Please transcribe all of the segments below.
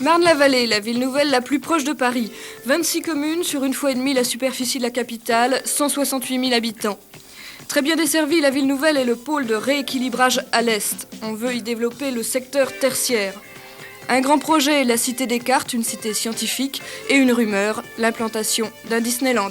Marne-la-Vallée, la ville nouvelle la plus proche de Paris. 26 communes sur une fois et demie la superficie de la capitale, 168 000 habitants. Très bien desservie, la ville nouvelle est le pôle de rééquilibrage à l'est. On veut y développer le secteur tertiaire. Un grand projet est la Cité Descartes, une cité scientifique, et une rumeur, l'implantation d'un Disneyland.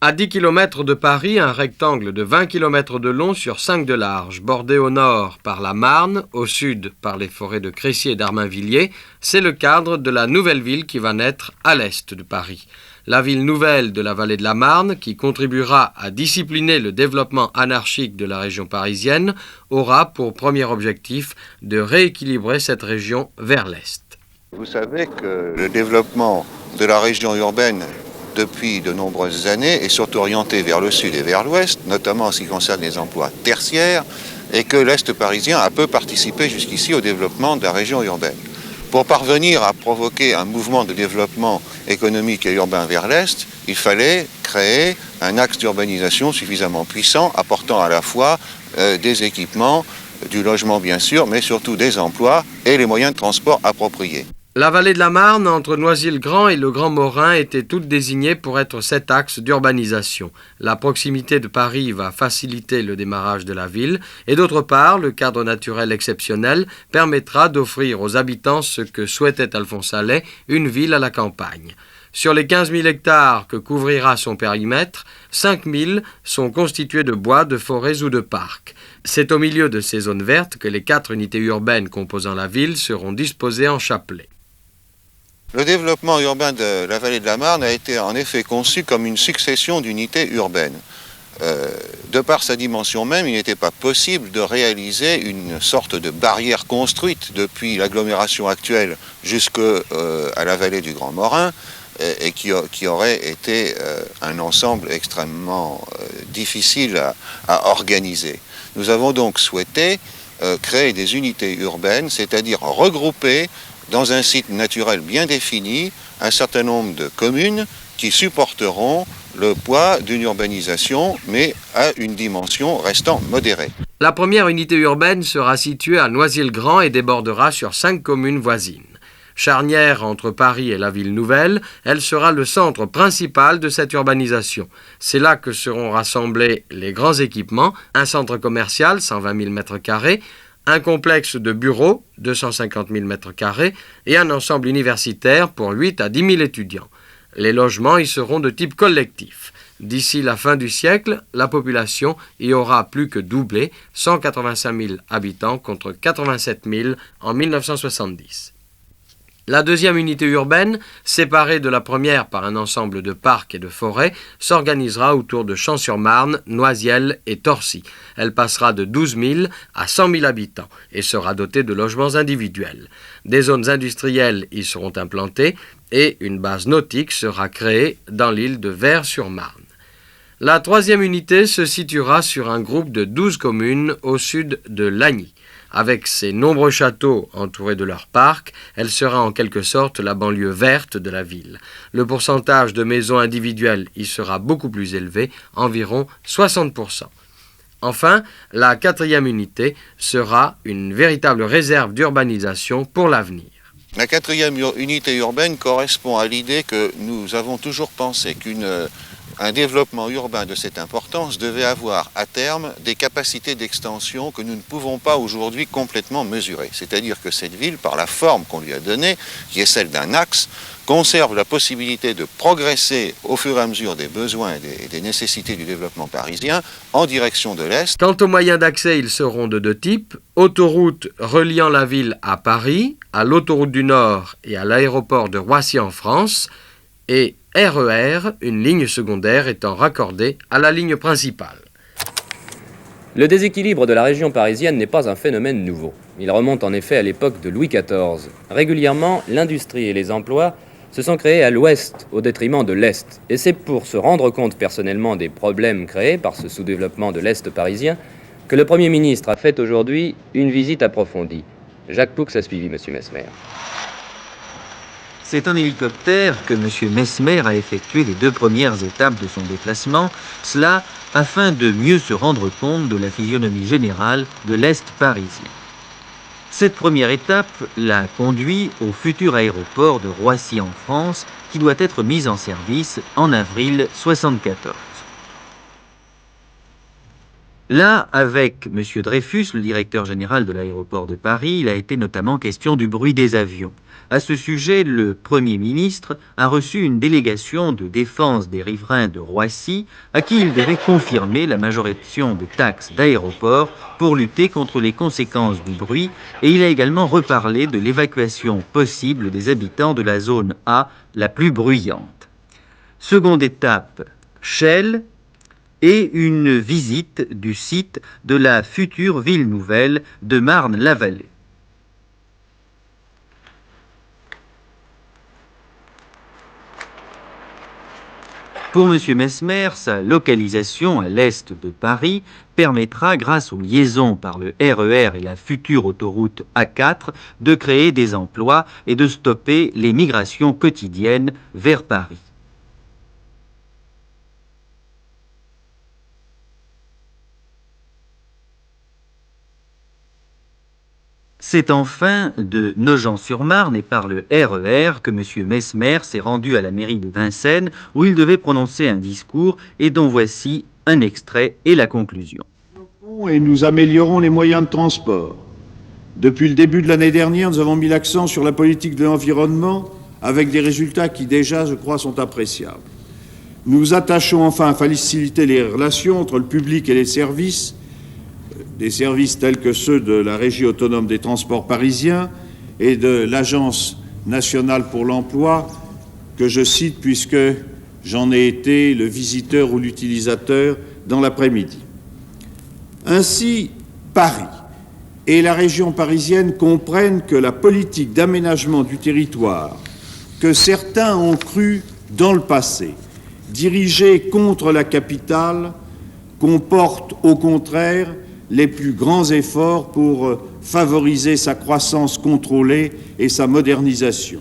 À 10 km de Paris, un rectangle de 20 km de long sur 5 de large, bordé au nord par la Marne, au sud par les forêts de Crécy et d'Armainvilliers, c'est le cadre de la nouvelle ville qui va naître à l'est de Paris. La ville nouvelle de la vallée de la Marne, qui contribuera à discipliner le développement anarchique de la région parisienne, aura pour premier objectif de rééquilibrer cette région vers l'est. Vous savez que le développement de la région urbaine depuis de nombreuses années est surtout orienté vers le sud et vers l'ouest, notamment en ce qui concerne les emplois tertiaires, et que l'Est parisien a peu participé jusqu'ici au développement de la région urbaine. Pour parvenir à provoquer un mouvement de développement économique et urbain vers l'Est, il fallait créer un axe d'urbanisation suffisamment puissant, apportant à la fois des équipements, du logement bien sûr, mais surtout des emplois et les moyens de transport appropriés. La vallée de la Marne, entre Noisy-le-Grand et le Grand Morin, étaient toutes désignées pour être cet axe d'urbanisation. La proximité de Paris va faciliter le démarrage de la ville et d'autre part, le cadre naturel exceptionnel permettra d'offrir aux habitants ce que souhaitait Alphonse Allais, une ville à la campagne. Sur les 15 000 hectares que couvrira son périmètre, 5 000 sont constitués de bois, de forêts ou de parcs. C'est au milieu de ces zones vertes que les 4 unités urbaines composant la ville seront disposées en chapelet. Le développement urbain de la vallée de la Marne a été en effet conçu comme une succession d'unités urbaines. De par sa dimension même, il n'était pas possible de réaliser une sorte de barrière construite depuis l'agglomération actuelle jusqu'à la vallée du Grand Morin et qui aurait été un ensemble extrêmement difficile à organiser. Nous avons donc souhaité créer des unités urbaines, c'est-à-dire regrouper dans un site naturel bien défini, un certain nombre de communes qui supporteront le poids d'une urbanisation, mais à une dimension restant modérée. La première unité urbaine sera située à Noisy-le-Grand et débordera sur 5 communes voisines. Charnière entre Paris et la ville nouvelle, elle sera le centre principal de cette urbanisation. C'est là que seront rassemblés les grands équipements, un centre commercial, 120 000 m², un complexe de bureaux, 250 000 m², et un ensemble universitaire pour 8 à 10 000 étudiants. Les logements y seront de type collectif. D'ici la fin du siècle, la population y aura plus que doublé, 185 000 habitants contre 87 000 en 1970. La deuxième unité urbaine, séparée de la première par un ensemble de parcs et de forêts, s'organisera autour de Champs-sur-Marne, Noisiel et Torcy. Elle passera de 12 000 à 100 000 habitants et sera dotée de logements individuels. Des zones industrielles y seront implantées et une base nautique sera créée dans l'île de Vaires-sur-Marne. La troisième unité se situera sur un groupe de 12 communes au sud de Lagny. Avec ses nombreux châteaux entourés de leurs parcs, elle sera en quelque sorte la banlieue verte de la ville. Le pourcentage de maisons individuelles y sera beaucoup plus élevé, environ 60%. Enfin, la quatrième unité sera une véritable réserve d'urbanisation pour l'avenir. La quatrième unité urbaine correspond à l'idée que nous avons toujours pensé qu'un développement urbain de cette importance devait avoir à terme des capacités d'extension que nous ne pouvons pas aujourd'hui complètement mesurer. C'est-à-dire que cette ville, par la forme qu'on lui a donnée, qui est celle d'un axe, conserve la possibilité de progresser au fur et à mesure des besoins et des nécessités du développement parisien en direction de l'Est. Quant aux moyens d'accès, ils seront de 2 types. Autoroute reliant la ville à Paris, à l'autoroute du Nord et à l'aéroport de Roissy en France, et RER, une ligne secondaire étant raccordée à la ligne principale. Le déséquilibre de la région parisienne n'est pas un phénomène nouveau. Il remonte en effet à l'époque de Louis XIV. Régulièrement, l'industrie et les emplois se sont créés à l'ouest au détriment de l'est. Et c'est pour se rendre compte personnellement des problèmes créés par ce sous-développement de l'est parisien que le Premier ministre a fait aujourd'hui une visite approfondie. Jacques Poux a suivi, M. Mesmer. C'est en hélicoptère que M. Mesmer a effectué les 2 premières étapes de son déplacement, cela afin de mieux se rendre compte de la physionomie générale de l'Est parisien. Cette première étape l'a conduit au futur aéroport de Roissy en France, qui doit être mis en service en avril 1974. Là, avec M. Dreyfus, le directeur général de l'aéroport de Paris, il a été notamment question du bruit des avions. À ce sujet, le Premier ministre a reçu une délégation de défense des riverains de Roissy, à qui il devait confirmer la majoration de taxes d'aéroport pour lutter contre les conséquences du bruit, et il a également reparlé de l'évacuation possible des habitants de la zone A, la plus bruyante. Seconde étape, Chelles, et une visite du site de la future ville nouvelle de Marne-la-Vallée. Pour M. Mesmer, sa localisation à l'est de Paris permettra, grâce aux liaisons par le RER et la future autoroute A4, de créer des emplois et de stopper les migrations quotidiennes vers Paris. C'est enfin de Nogent-sur-Marne et par le RER que M. Mesmer s'est rendu à la mairie de Vincennes où il devait prononcer un discours et dont voici un extrait et la conclusion. Et nous améliorons les moyens de transport. Depuis le début de l'année dernière, nous avons mis l'accent sur la politique de l'environnement avec des résultats qui déjà, je crois, sont appréciables. Nous nous attachons enfin à faciliter les relations entre le public et les services, des services tels que ceux de la Régie autonome des transports parisiens et de l'Agence nationale pour l'emploi, que je cite puisque j'en ai été le visiteur ou l'utilisateur dans l'après-midi. Ainsi, Paris et la région parisienne comprennent que la politique d'aménagement du territoire que certains ont cru dans le passé, dirigée contre la capitale, comporte au contraire les plus grands efforts pour favoriser sa croissance contrôlée et sa modernisation.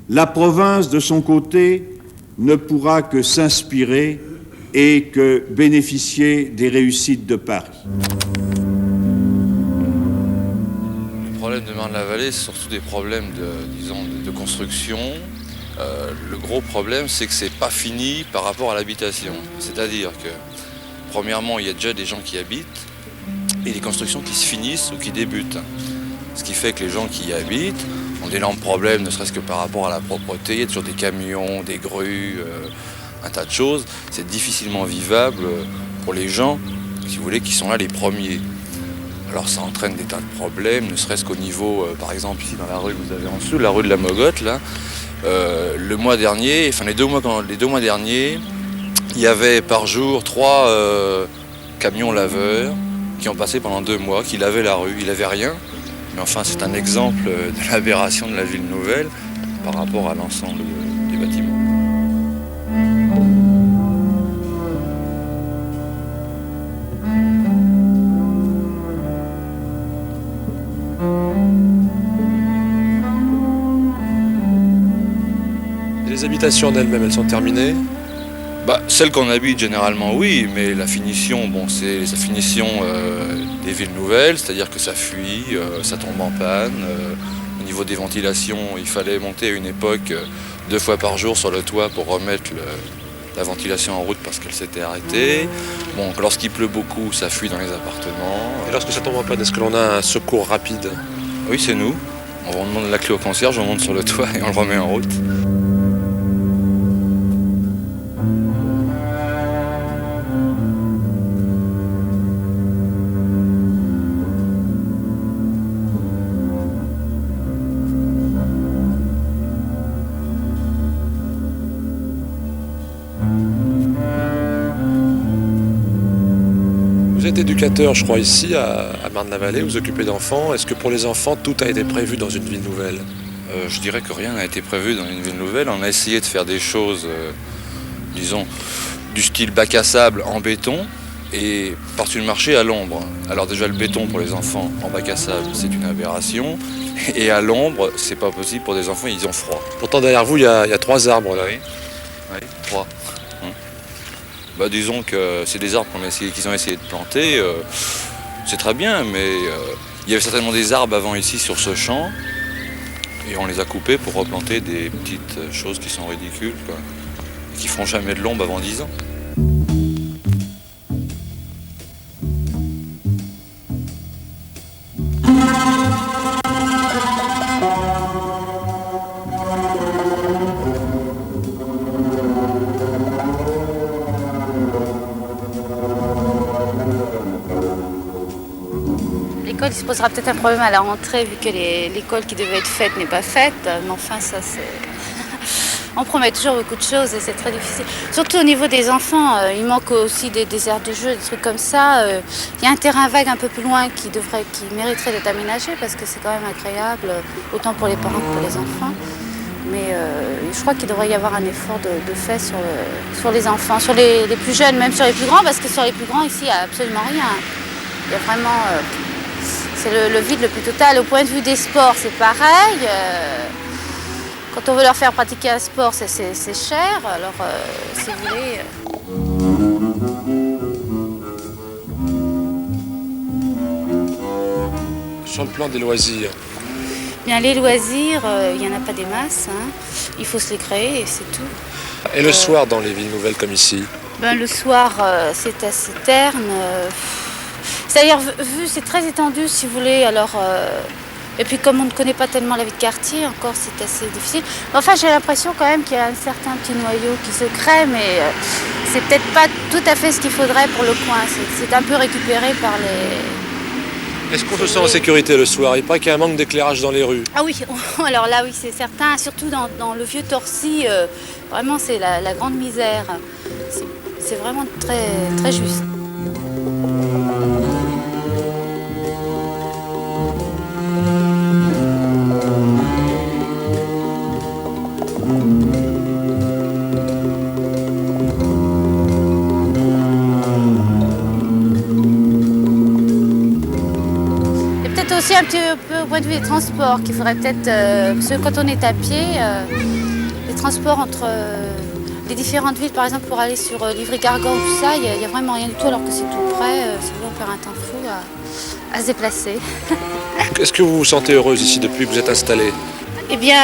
La province, de son côté, ne pourra que s'inspirer et que bénéficier des réussites de Paris. Le problème de Marne-la-Vallée, c'est surtout des problèmes de construction. Le gros problème, c'est que c'est pas fini par rapport à l'habitation. C'est-à-dire que, premièrement, il y a déjà des gens qui habitent, et des constructions qui se finissent ou qui débutent. Ce qui fait que les gens qui y habitent ont d'énormes problèmes, ne serait-ce que par rapport à la propreté. Il y a toujours des camions, des grues, un tas de choses. C'est difficilement vivable pour les gens, si vous voulez, qui sont là les premiers. Alors ça entraîne des tas de problèmes, ne serait-ce qu'au niveau, par exemple, ici dans la rue que vous avez en dessous, la rue de la Mogotte, là, le mois dernier, enfin les deux mois derniers, il y avait par jour 3 camions laveurs qui ont passé pendant 2 mois, qui lavaient la rue. Il n'avait rien, mais enfin c'est un exemple de l'aberration de la ville nouvelle par rapport à l'ensemble des bâtiments. Les habitations en elles-mêmes, elles sont terminées ? Celles qu'on habite généralement oui, mais la finition, c'est la finition des villes nouvelles, c'est-à-dire que ça fuit, ça tombe en panne. Au niveau des ventilations, il fallait monter à une époque 2 fois par jour sur le toit pour remettre la ventilation en route parce qu'elle s'était arrêtée. Bon, lorsqu'il pleut beaucoup, ça fuit dans les appartements. Et lorsque ça tombe en panne, est-ce que l'on a un secours rapide ? Oui, c'est nous. On demande la clé au concierge, on monte sur le toit et on le remet en route. Vous êtes éducateur, je crois, ici à Marne-la-Vallée, vous occupez d'enfants. Est-ce que pour les enfants, tout a été prévu dans une ville nouvelle ? Je dirais que rien n'a été prévu dans une ville nouvelle. On a essayé de faire des choses, disons, du style bac à sable en béton, et par-dessus le marché à l'ombre. Alors déjà le béton pour les enfants en bac à sable, c'est une aberration. Et à l'ombre, c'est pas possible pour des enfants, ils ont froid. Pourtant derrière vous, il y a 3 arbres là. Oui, 3. Bah, disons que c'est des arbres qu'ils ont essayé de planter. C'est très bien, mais il y avait certainement des arbres avant ici sur ce champ. Et on les a coupés pour replanter des petites choses qui sont ridicules, quoi, et qui feront jamais de l'ombre avant 10 ans. L'école, il se posera peut-être un problème à la rentrée vu que l'école qui devait être faite n'est pas faite. Mais enfin, ça c'est... On promet toujours beaucoup de choses et c'est très difficile. Surtout au niveau des enfants, il manque aussi des aires de jeu, des trucs comme ça. Il y a un terrain vague un peu plus loin qui mériterait d'être aménagé parce que c'est quand même agréable, autant pour les parents que pour les enfants. Mais je crois qu'il devrait y avoir un effort de fait sur les enfants, sur les plus jeunes, même sur les plus grands, parce que sur les plus grands, ici, il n'y a absolument rien. Il y a vraiment... c'est le vide le plus total. Au point de vue des sports, c'est pareil. Quand on veut leur faire pratiquer un sport, c'est cher. Alors, si vous voulez... Sur le plan des loisirs, Bien, les loisirs, il n'y en a pas des masses. Hein. Il faut se les créer et c'est tout. et le soir dans les villes nouvelles comme ici, Le soir, c'est assez terne. C'est-à-dire, vu, c'est très étendu, si vous voulez. Alors, et puis, comme on ne connaît pas tellement la vie de quartier, encore, c'est assez difficile. Enfin, j'ai l'impression quand même qu'il y a un certain petit noyau qui se crée, mais c'est peut-être pas tout à fait ce qu'il faudrait pour le coin. C'est un peu récupéré par les... est-ce qu'on se sent en sécurité le soir? Il paraît qu'il y a un manque d'éclairage dans les rues. Ah oui, alors là, oui, c'est certain. Surtout dans le vieux Torcy, vraiment, c'est la grande misère. C'est vraiment très, très juste. Aussi un petit peu au point de vue des transports qu'il faudrait peut-être, parce que quand on est à pied, les transports entre les différentes villes, par exemple pour aller sur Livry-Gargan ou tout ça, il n'y a vraiment rien du tout alors que c'est tout près, ça va faire un temps fou à se déplacer. Est-ce que vous vous sentez heureuse ici depuis que vous êtes installée? Eh bien,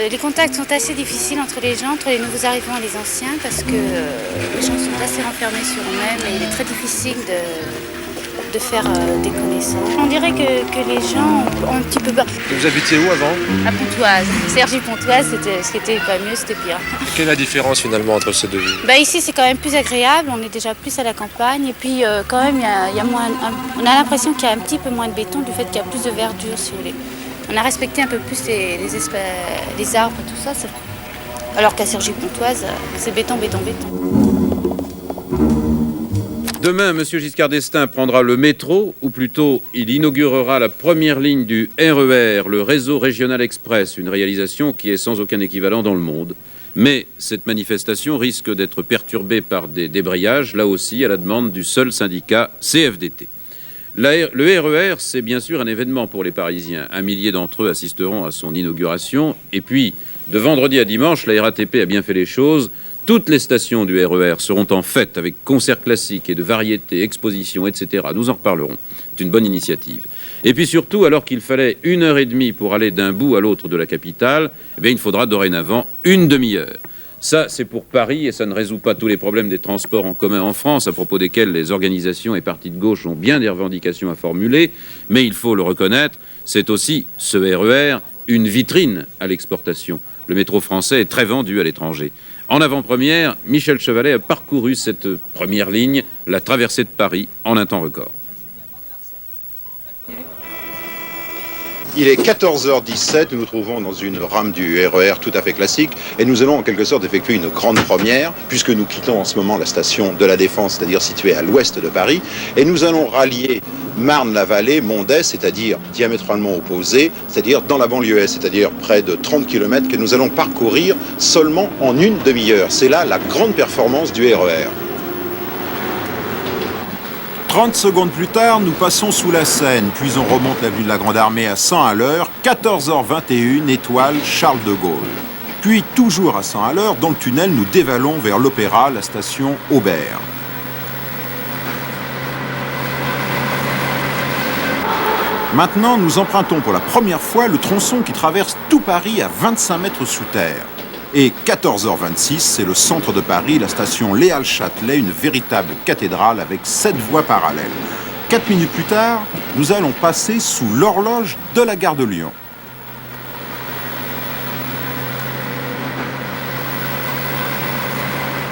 les contacts sont assez difficiles entre les gens, entre les nouveaux arrivants et les anciens, parce que les gens sont assez renfermés sur eux-mêmes et il est très difficile de faire des connaissances. On dirait que les gens ont un petit peu peur. Vous habitiez où avant? À Pontoise. Cergy-Pontoise, ce qui était pas mieux, c'était pire. Quelle est la différence finalement entre ces deux villes? Ici, c'est quand même plus agréable, on est déjà plus à la campagne. Et puis, quand même, il y a moins, on a l'impression qu'il y a un petit peu moins de béton du fait qu'il y a plus de verdure, si vous voulez. On a respecté un peu plus les arbres et tout ça. Alors qu'à Cergy-Pontoise, c'est béton, béton, béton. Demain, M. Giscard d'Estaing prendra le métro, ou plutôt il inaugurera la première ligne du RER, le réseau régional express, une réalisation qui est sans aucun équivalent dans le monde. Mais cette manifestation risque d'être perturbée par des débrayages, là aussi à la demande du seul syndicat CFDT. Le RER, c'est bien sûr un événement pour les Parisiens. 1 millier d'entre eux assisteront à son inauguration. Et puis, de vendredi à dimanche, la RATP a bien fait les choses. Toutes les stations du RER seront en fête avec concerts classiques et de variétés, expositions, etc. Nous en reparlerons. C'est une bonne initiative. Et puis surtout, alors qu'il fallait 1h30 pour aller d'un bout à l'autre de la capitale, il faudra dorénavant 1 demi-heure. Ça, c'est pour Paris et ça ne résout pas tous les problèmes des transports en commun en France, à propos desquels les organisations et partis de gauche ont bien des revendications à formuler. Mais il faut le reconnaître, c'est aussi, ce RER, une vitrine à l'exportation. Le métro français est très vendu à l'étranger. En avant-première, Michel Chevalet a parcouru cette première ligne, la traversée de Paris, en un temps record. Il est 14h17, nous nous trouvons dans une rame du RER tout à fait classique et nous allons en quelque sorte effectuer une grande première puisque nous quittons en ce moment la station de la Défense, c'est-à-dire située à l'ouest de Paris, et nous allons rallier Marne-la-Vallée, Mondet, c'est-à-dire diamétralement opposé, c'est-à-dire dans la banlieue est, c'est-à-dire près de 30 km que nous allons parcourir seulement en 1 demi-heure. C'est là la grande performance du RER. 30 secondes plus tard, nous passons sous la Seine, puis on remonte l'avenue de la Grande Armée à 100 à l'heure, 14h21, étoile Charles de Gaulle. Puis, toujours à 100 à l'heure, dans le tunnel, nous dévalons vers l'Opéra, la station Aubert. Maintenant, nous empruntons pour la première fois le tronçon qui traverse tout Paris à 25 mètres sous terre. Et 14h26, c'est le centre de Paris, la station Léal-Châtelet, une véritable cathédrale avec 7 voies parallèles. 4 minutes plus tard, nous allons passer sous l'horloge de la gare de Lyon.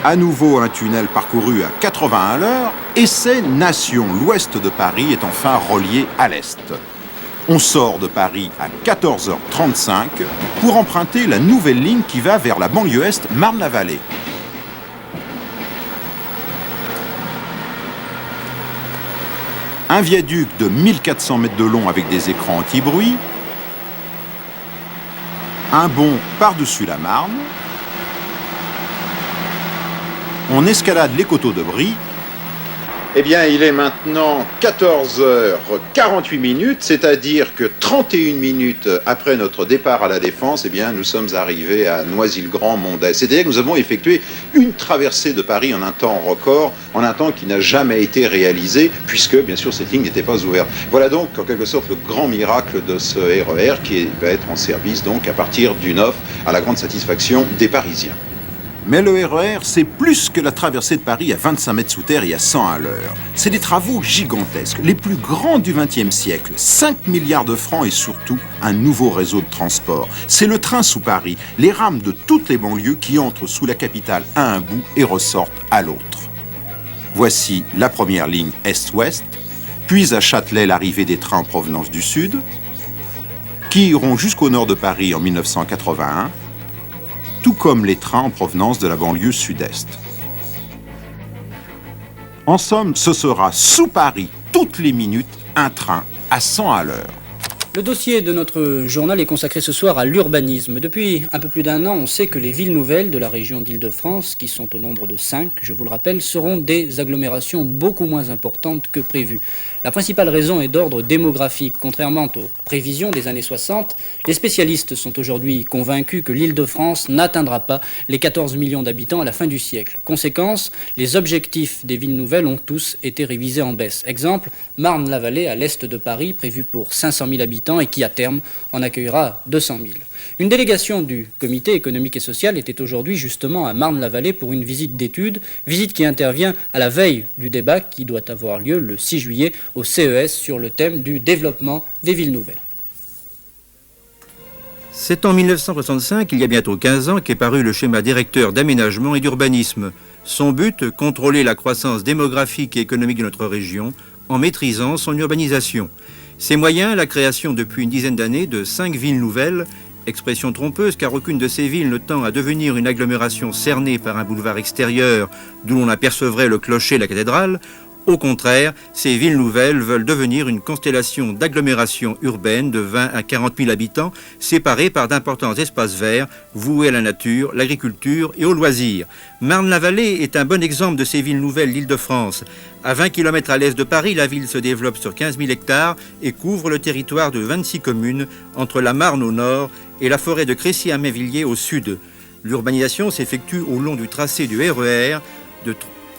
À nouveau un tunnel parcouru à 80 à l'heure, et c'est Nation. L'ouest de Paris est enfin relié à l'est. On sort de Paris à 14h35 pour emprunter la nouvelle ligne qui va vers la banlieue est Marne-la-Vallée. Un viaduc de 1400 mètres de long avec des écrans anti-bruit, un pont par-dessus la Marne, on escalade les coteaux de Brie. Eh bien, il est maintenant 14h48, c'est-à-dire que 31 minutes après notre départ à la Défense, eh bien, nous sommes arrivés à Noisy-le-Grand-Mondet. C'est-à-dire que nous avons effectué une traversée de Paris en un temps record, en un temps qui n'a jamais été réalisé, puisque, bien sûr, cette ligne n'était pas ouverte. Voilà donc, en quelque sorte, le grand miracle de ce RER qui va être en service, donc, à partir du 9, à la grande satisfaction des Parisiens. Mais le RER, c'est plus que la traversée de Paris à 25 mètres sous terre et à 100 à l'heure. C'est des travaux gigantesques, les plus grands du XXe siècle. 5 milliards de francs et surtout un nouveau réseau de transport. C'est le train sous Paris, les rames de toutes les banlieues qui entrent sous la capitale à un bout et ressortent à l'autre. Voici la première ligne est-ouest, puis à Châtelet l'arrivée des trains en provenance du sud, qui iront jusqu'au nord de Paris en 1981, tout comme les trains en provenance de la banlieue sud-est. En somme, ce sera sous Paris, toutes les minutes, un train à 100 à l'heure. Le dossier de notre journal est consacré ce soir à l'urbanisme. Depuis un peu plus d'un an, on sait que les villes nouvelles de la région d'Île-de-France, qui sont au nombre de 5, je vous le rappelle, seront des agglomérations beaucoup moins importantes que prévu. La principale raison est d'ordre démographique. Contrairement aux prévisions des années 60, les spécialistes sont aujourd'hui convaincus que l'Île-de-France n'atteindra pas les 14 millions d'habitants à la fin du siècle. Conséquence, les objectifs des villes nouvelles ont tous été révisés en baisse. Exemple, Marne-la-Vallée à l'est de Paris, prévu pour 500 000 habitants et qui, à terme, en accueillera 200 000. Une délégation du Comité économique et social était aujourd'hui justement à Marne-la-Vallée pour une visite d'études, visite qui intervient à la veille du débat qui doit avoir lieu le 6 juillet au CES sur le thème du développement des villes nouvelles. C'est en 1965, il y a bientôt 15 ans, qu'est paru le schéma directeur d'aménagement et d'urbanisme. Son but, contrôler la croissance démographique et économique de notre région en maîtrisant son urbanisation. Ses moyens, la création depuis une dizaine d'années de 5 villes nouvelles, expression trompeuse car aucune de ces villes ne tend à devenir une agglomération cernée par un boulevard extérieur d'où l'on apercevrait le clocher et la cathédrale. Au contraire, ces villes nouvelles veulent devenir une constellation d'agglomérations urbaines de 20 à 40 000 habitants, séparées par d'importants espaces verts, voués à la nature, l'agriculture et aux loisirs. Marne-la-Vallée est un bon exemple de ces villes nouvelles d'Île-de-France. À 20 km à l'est de Paris, la ville se développe sur 15 000 hectares et couvre le territoire de 26 communes, entre la Marne au nord et la forêt de Crécy-à-Mainvilliers au sud. L'urbanisation s'effectue au long du tracé du RER,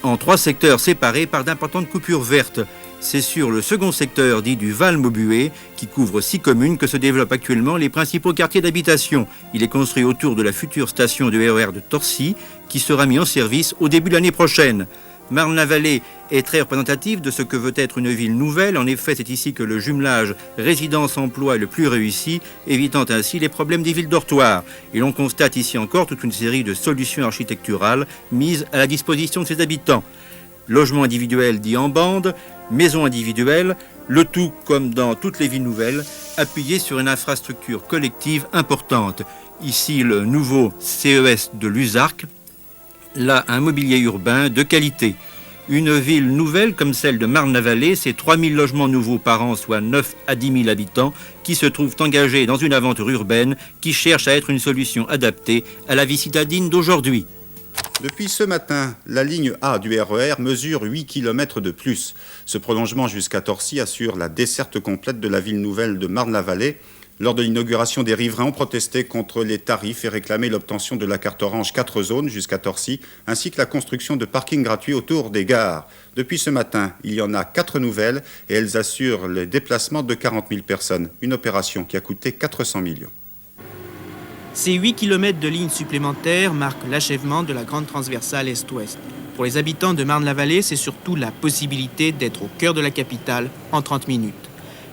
en 3 secteurs séparés par d'importantes coupures vertes. C'est sur le second secteur dit du Val-Maubuée, qui couvre 6 communes, que se développent actuellement les principaux quartiers d'habitation. Il est construit autour de la future station du RER de Torcy, qui sera mis en service au début de l'année prochaine. Marne-la-Vallée est très représentative de ce que veut être une ville nouvelle. En effet, c'est ici que le jumelage résidence-emploi est le plus réussi, évitant ainsi les problèmes des villes dortoirs. Et l'on constate ici encore toute une série de solutions architecturales mises à la disposition de ses habitants. Logement individuel dit en bande, maison individuelle, le tout, comme dans toutes les villes nouvelles, appuyé sur une infrastructure collective importante. Ici, le nouveau CES de Luzarques, là un mobilier urbain de qualité. Une ville nouvelle comme celle de Marne-la-Vallée, c'est 3 000 logements nouveaux par an, soit 9 à 10 000 habitants, qui se trouvent engagés dans une aventure urbaine qui cherche à être une solution adaptée à la vie citadine d'aujourd'hui. Depuis ce matin, la ligne A du RER mesure 8 km de plus. Ce prolongement jusqu'à Torcy assure la desserte complète de la ville nouvelle de Marne-la-Vallée. Lors de l'inauguration, des riverains ont protesté contre les tarifs et réclamé l'obtention de la carte orange 4 zones jusqu'à Torcy, ainsi que la construction de parkings gratuits autour des gares. Depuis ce matin, il y en a 4 nouvelles et elles assurent les déplacements de 40 000 personnes. Une opération qui a coûté 400 millions. Ces 8 km de lignes supplémentaires marquent l'achèvement de la grande transversale Est-Ouest. Pour les habitants de Marne-la-Vallée, c'est surtout la possibilité d'être au cœur de la capitale en 30 minutes.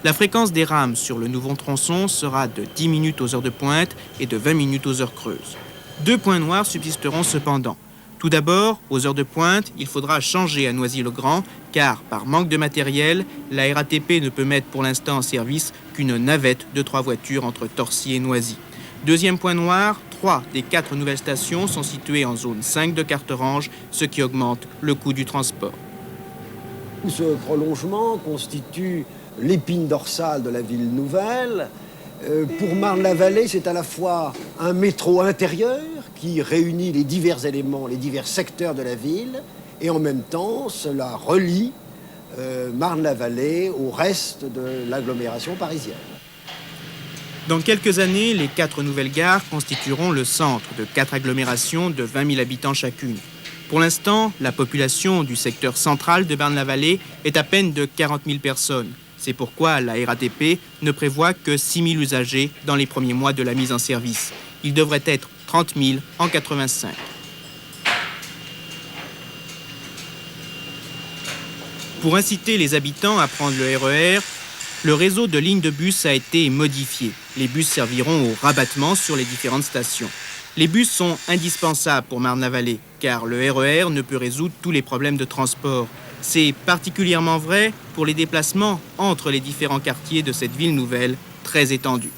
La fréquence des rames sur le nouveau tronçon sera de 10 minutes aux heures de pointe et de 20 minutes aux heures creuses. 2 points noirs subsisteront cependant. Tout d'abord, aux heures de pointe, il faudra changer à Noisy-le-Grand, car par manque de matériel, la RATP ne peut mettre pour l'instant en service qu'une navette de 3 voitures entre Torcy et Noisy. Deuxième point noir, 3 des 4 nouvelles stations sont situées en zone 5 de carte orange, ce qui augmente le coût du transport. Ce prolongement constitue l'épine dorsale de la ville nouvelle. Pour Marne-la-Vallée, c'est à la fois un métro intérieur qui réunit les divers éléments, les divers secteurs de la ville, et en même temps, cela relie Marne-la-Vallée au reste de l'agglomération parisienne. Dans quelques années, les 4 nouvelles gares constitueront le centre de 4 agglomérations de 20 000 habitants chacune. Pour l'instant, la population du secteur central de Marne-la-Vallée est à peine de 40 000 personnes. C'est pourquoi la RATP ne prévoit que 6 000 usagers dans les premiers mois de la mise en service. Il devrait être 30 000 en 85. Pour inciter les habitants à prendre le RER, le réseau de lignes de bus a été modifié. Les bus serviront au rabattement sur les différentes stations. Les bus sont indispensables pour Marne-la-Vallée, car le RER ne peut résoudre tous les problèmes de transport. C'est particulièrement vrai pour les déplacements entre les différents quartiers de cette ville nouvelle très étendue.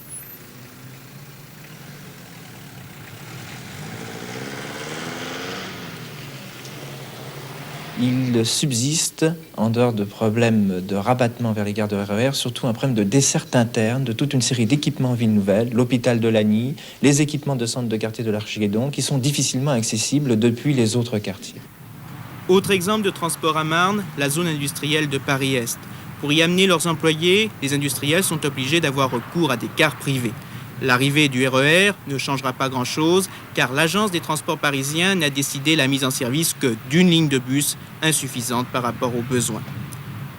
Il subsiste, en dehors de problèmes de rabattement vers les gares de RER, surtout un problème de desserte interne de toute une série d'équipements en ville nouvelle, l'hôpital de Lagny, les équipements de centre de quartier de l'Archiguédon, qui sont difficilement accessibles depuis les autres quartiers. Autre exemple de transport à Marne, la zone industrielle de Paris-Est. Pour y amener leurs employés, les industriels sont obligés d'avoir recours à des cars privés. L'arrivée du RER ne changera pas grand-chose, car l'agence des transports parisiens n'a décidé la mise en service que d'une ligne de bus, insuffisante par rapport aux besoins.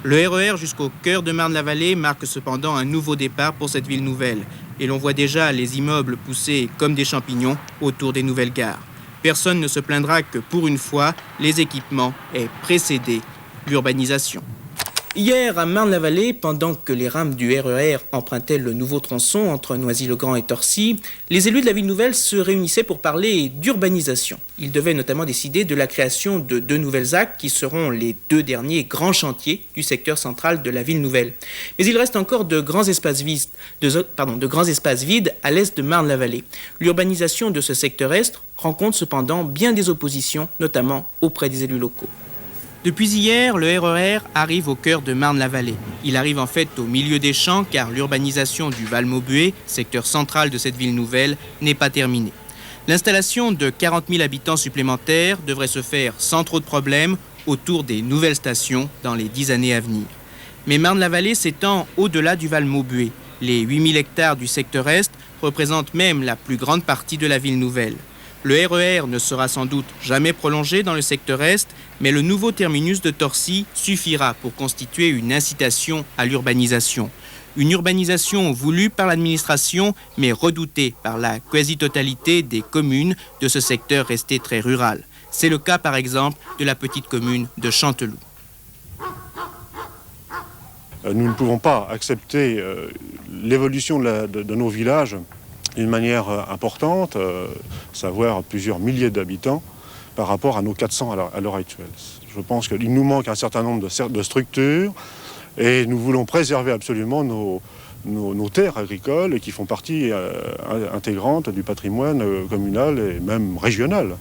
Le RER jusqu'au cœur de Marne-la-Vallée marque cependant un nouveau départ pour cette ville nouvelle, et l'on voit déjà les immeubles pousser comme des champignons autour des nouvelles gares. Personne ne se plaindra que pour une fois, les équipements aient précédé l'urbanisation. Hier, à Marne-la-Vallée, pendant que les rames du RER empruntaient le nouveau tronçon entre Noisy-le-Grand et Torcy, les élus de la ville nouvelle se réunissaient pour parler d'urbanisation. Ils devaient notamment décider de la création de 2 nouvelles actes qui seront les 2 derniers grands chantiers du secteur central de la ville nouvelle. Mais il reste encore de grands espaces vides à l'est de Marne-la-Vallée. L'urbanisation de ce secteur est rencontre cependant bien des oppositions, notamment auprès des élus locaux. Depuis hier, le RER arrive au cœur de Marne-la-Vallée. Il arrive en fait au milieu des champs car l'urbanisation du Val-Maubuée, secteur central de cette ville nouvelle, n'est pas terminée. L'installation de 40 000 habitants supplémentaires devrait se faire sans trop de problèmes autour des nouvelles stations dans les 10 années à venir. Mais Marne-la-Vallée s'étend au-delà du Val-Maubuée. Les 8 000 hectares du secteur Est représentent même la plus grande partie de la ville nouvelle. Le RER ne sera sans doute jamais prolongé dans le secteur Est, mais le nouveau terminus de Torcy suffira pour constituer une incitation à l'urbanisation. Une urbanisation voulue par l'administration, mais redoutée par la quasi-totalité des communes de ce secteur resté très rural. C'est le cas par exemple de la petite commune de Chanteloup. Nous ne pouvons pas accepter l'évolution de nos villages d'une manière importante, savoir plusieurs milliers d'habitants par rapport à nos 400 à l'heure actuelle. Je pense qu'il nous manque un certain nombre de structures et nous voulons préserver absolument nos terres agricoles qui font partie intégrante du patrimoine communal et même régional.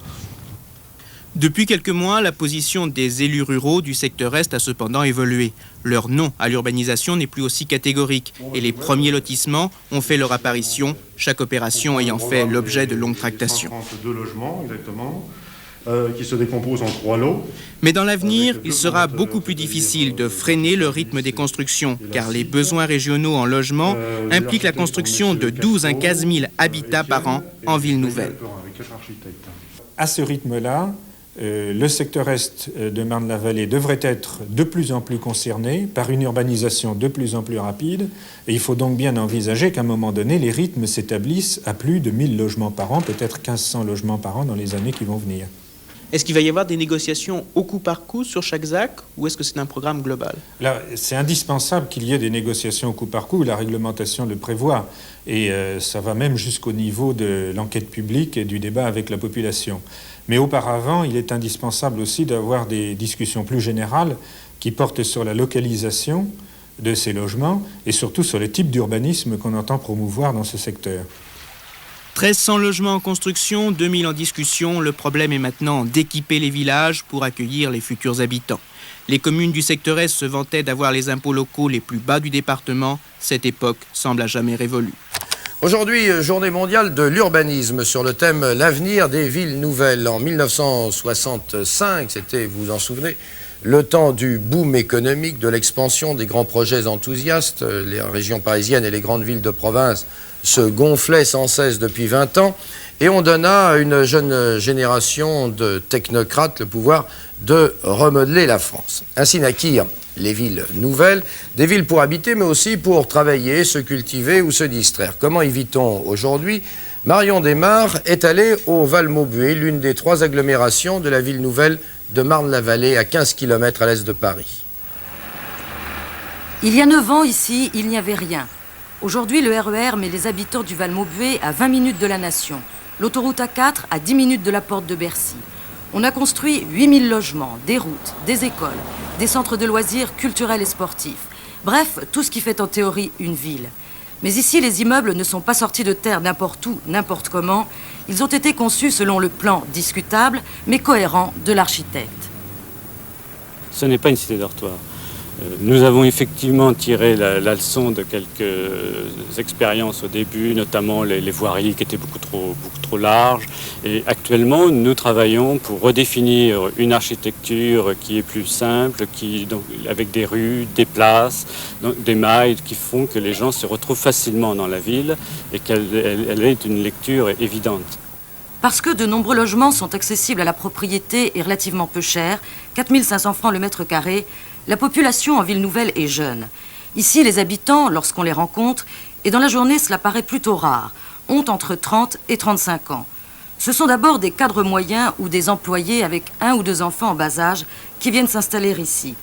Depuis quelques mois, la position des élus ruraux du secteur Est a cependant évolué. Leur non à l'urbanisation n'est plus aussi catégorique et les premiers lotissements ont fait leur apparition, chaque opération ayant fait l'objet de longues tractations. 132 logements exactement. qui se décompose en 3 lots. Mais dans l'avenir, il sera beaucoup plus difficile de freiner le rythme des constructions, car les besoins régionaux en logement impliquent la construction de 12 à 15 000 habitats par an en ville nouvelle. À ce rythme-là, le secteur est de Marne-la-Vallée devrait être de plus en plus concerné par une urbanisation de plus en plus rapide. Et il faut donc bien envisager qu'à un moment donné, les rythmes s'établissent à plus de 1000 logements par an, peut-être 1500 logements par an dans les années qui vont venir. Est-ce qu'il va y avoir des négociations au coup par coup sur chaque ZAC ou est-ce que c'est un programme global? Là, c'est indispensable qu'il y ait des négociations au coup par coup, la réglementation le prévoit. Et ça va même jusqu'au niveau de l'enquête publique et du débat avec la population. Mais auparavant, il est indispensable aussi d'avoir des discussions plus générales qui portent sur la localisation de ces logements et surtout sur le type d'urbanisme qu'on entend promouvoir dans ce secteur. 1300 logements en construction, 2000 en discussion. Le problème est maintenant d'équiper les villages pour accueillir les futurs habitants. Les communes du secteur Est se vantaient d'avoir les impôts locaux les plus bas du département. Cette époque semble à jamais révolue. Aujourd'hui, journée mondiale de l'urbanisme sur le thème l'avenir des villes nouvelles. En 1965, c'était, vous vous en souvenez, le temps du boom économique, de l'expansion des grands projets enthousiastes. Les régions parisiennes et les grandes villes de province se gonflaient sans cesse depuis 20 ans. Et on donna à une jeune génération de technocrates le pouvoir de remodeler la France. Ainsi naquirent les villes nouvelles, des villes pour habiter, mais aussi pour travailler, se cultiver ou se distraire. Comment y vit-on aujourd'hui? Marion Desmarres est allée au Val-Maubuée, l'une des 3 agglomérations de la ville nouvelle de Marne-la-Vallée, à 15 km à l'est de Paris. Il y a 9 ans, ici, il n'y avait rien. Aujourd'hui, le RER met les habitants du Val-Maubuée à 20 minutes de la Nation, l'autoroute A4 à 10 minutes de la porte de Bercy. On a construit 8000 logements, des routes, des écoles, des centres de loisirs culturels et sportifs. Bref, tout ce qui fait en théorie une ville. Mais ici, les immeubles ne sont pas sortis de terre n'importe où, n'importe comment. Ils ont été conçus selon le plan discutable, mais cohérent de l'architecte. Ce n'est pas une cité dortoir. Nous avons effectivement tiré la leçon de quelques expériences au début, notamment les voiries qui étaient beaucoup trop larges. Et actuellement, nous travaillons pour redéfinir une architecture qui est plus simple, avec des rues, des places, donc des mailles qui font que les gens se retrouvent facilement dans la ville et qu'elle est une lecture évidente. Parce que de nombreux logements sont accessibles à la propriété et relativement peu chers, 4 500 francs le mètre carré, la population en ville nouvelle est jeune. Ici, les habitants, lorsqu'on les rencontre, et dans la journée, cela paraît plutôt rare, ont entre 30 et 35 ans. Ce sont d'abord des cadres moyens ou des employés avec 1 ou 2 enfants en bas âge qui viennent s'installer ici.